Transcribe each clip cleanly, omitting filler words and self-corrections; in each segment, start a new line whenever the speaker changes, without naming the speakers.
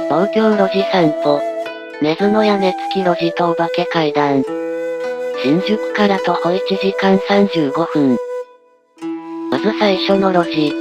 東京路地散歩。根津の屋根付き路地とお化け階段。新宿から徒歩1時間35分。まず最初の路地。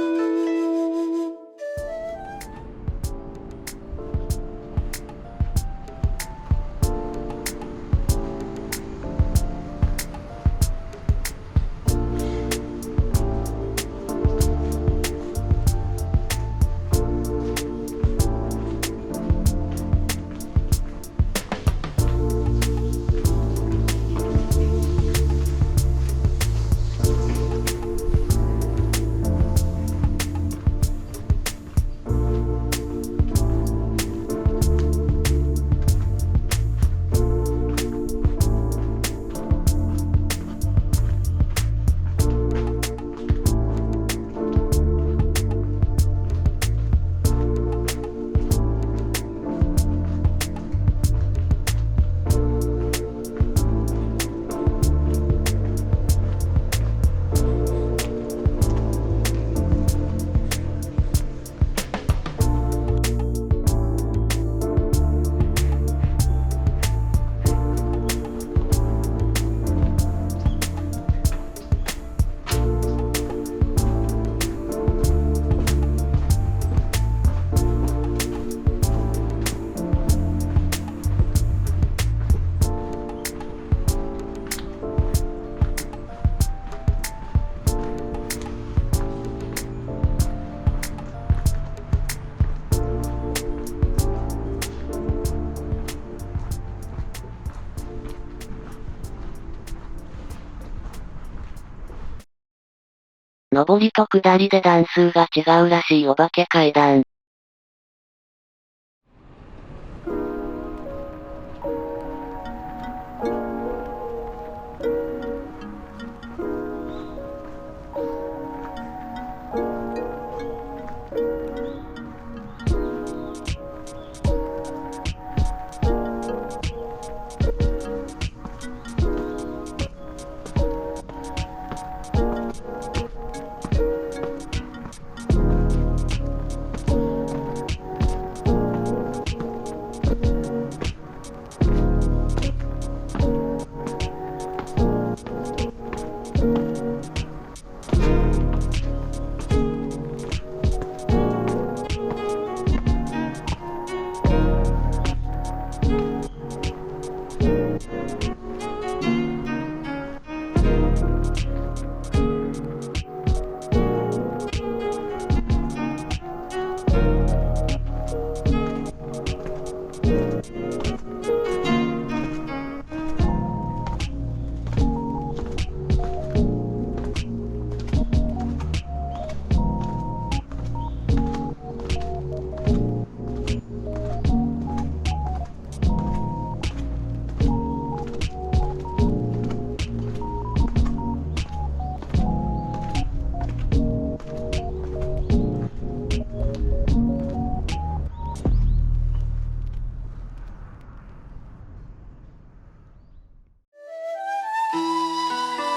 上りと下りで段数が違うらしいお化け階段。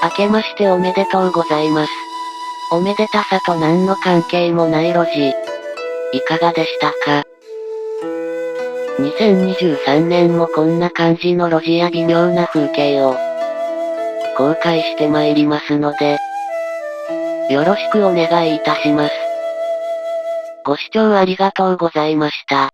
明けましておめでとうございます。おめでたさと何の関係もない路地。いかがでしたか？ 2023 年もこんな感じの路地や微妙な風景を公開してまいりますので、よろしくお願いいたします。ご視聴ありがとうございました。